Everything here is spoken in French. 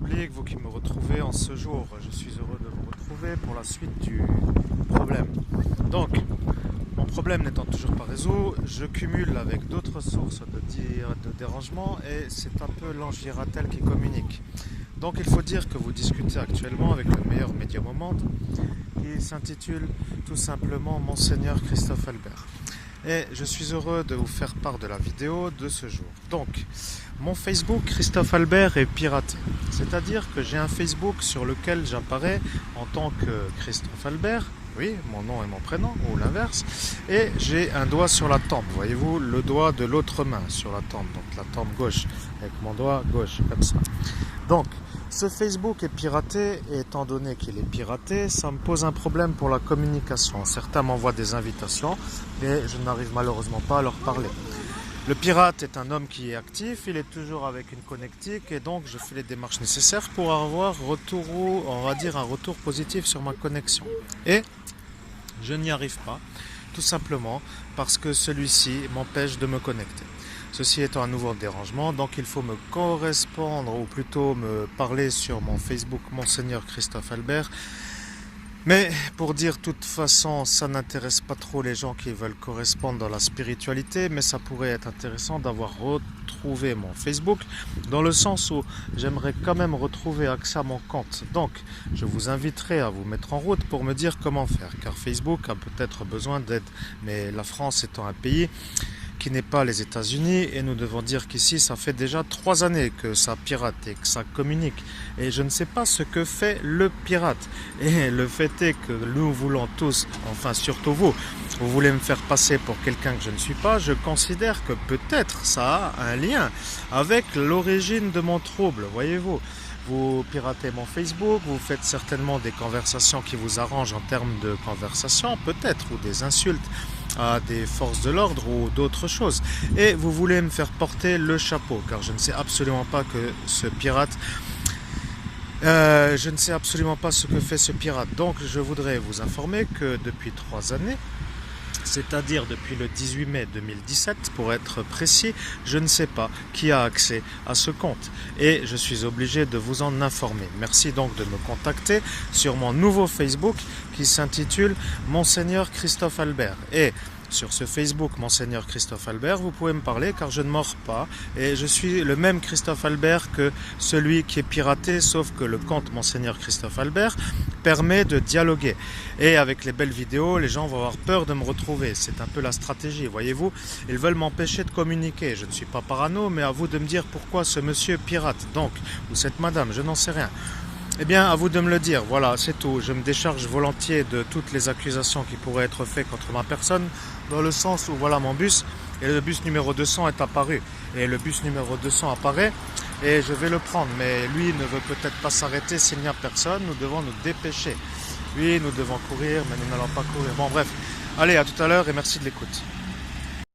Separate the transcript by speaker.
Speaker 1: public, vous qui me retrouvez en ce jour. Je suis heureux de vous retrouver pour la suite du problème. Donc, mon problème n'étant toujours pas résolu, je cumule avec d'autres sources de dérangement et c'est un peu l'ange Giratel qui communique. Donc il faut dire que vous discutez actuellement avec le meilleur médium au monde qui s'intitule tout simplement Monseigneur Christophe Albert. Et je suis heureux de vous faire part de la vidéo de ce jour. Donc, mon Facebook Christophe Albert est piraté. C'est-à-dire que j'ai un Facebook sur lequel j'apparais en tant que Christophe Albert, oui, mon nom et mon prénom, ou l'inverse, et j'ai un doigt sur la tempe, voyez-vous, le doigt de l'autre main sur la tempe, donc la tempe gauche, avec mon doigt gauche, comme ça. Donc, ce Facebook est piraté, et étant donné qu'il est piraté, ça me pose un problème pour la communication. Certains m'envoient des invitations, mais je n'arrive malheureusement pas à leur parler. Le pirate est un homme qui est actif, il est toujours avec une connectique, et donc je fais les démarches nécessaires pour avoir un retour positif sur ma connexion. Et je n'y arrive pas, tout simplement parce que celui-ci m'empêche de me connecter. Ceci étant un nouveau dérangement, donc il faut me correspondre, ou plutôt me parler sur mon Facebook Monseigneur Christophe Albert. Mais pour dire de toute façon, ça n'intéresse pas trop les gens qui veulent correspondre dans la spiritualité, mais ça pourrait être intéressant d'avoir retrouvé mon Facebook, dans le sens où j'aimerais quand même retrouver accès à mon compte. Donc, je vous inviterai à vous mettre en route pour me dire comment faire, car Facebook a peut-être besoin d'aide, mais la France étant un pays qui n'est pas les États-Unis, et nous devons dire qu'ici ça fait déjà 3 années que ça pirate et que ça communique, et je ne sais pas ce que fait le pirate. Et le fait est que nous voulons tous, enfin surtout vous voulez me faire passer pour quelqu'un que je ne suis pas. Je considère que peut-être ça a un lien avec l'origine de mon trouble, voyez-vous. Vous piratez mon Facebook, vous faites certainement des conversations qui vous arrangent en termes de conversation, peut-être, ou des insultes à des forces de l'ordre ou d'autres choses. Et vous voulez me faire porter le chapeau, car je ne sais absolument pas que ce pirate... je ne sais absolument pas ce que fait ce pirate. Donc je voudrais vous informer que depuis 3 années, c'est-à-dire depuis le 18 mai 2017, pour être précis, je ne sais pas qui a accès à ce compte. Et je suis obligé de vous en informer. Merci donc de me contacter sur mon nouveau Facebook qui s'intitule Monseigneur Christophe Albert. Et sur ce Facebook Monseigneur Christophe Albert, vous pouvez me parler car je ne mords pas. Et je suis le même Christophe Albert que celui qui est piraté, sauf que le compte Monseigneur Christophe Albert permet de dialoguer. Et avec les belles vidéos, les gens vont avoir peur de me retrouver. C'est un peu la stratégie, voyez-vous. Ils veulent m'empêcher de communiquer. Je ne suis pas parano, mais à vous de me dire pourquoi ce monsieur pirate. Donc, ou cette madame, je n'en sais rien. Eh bien, à vous de me le dire. Voilà, c'est tout. Je me décharge volontiers de toutes les accusations qui pourraient être faites contre ma personne, dans le sens où, voilà mon bus, et le bus numéro 200 est apparu. Et le bus numéro 200 apparaît, et je vais le prendre. Mais lui ne veut peut-être pas s'arrêter s'il n'y a personne. Nous devons nous dépêcher. Oui, nous devons courir, mais nous n'allons pas courir. Bon, bref. Allez, à tout à l'heure et merci de l'écoute.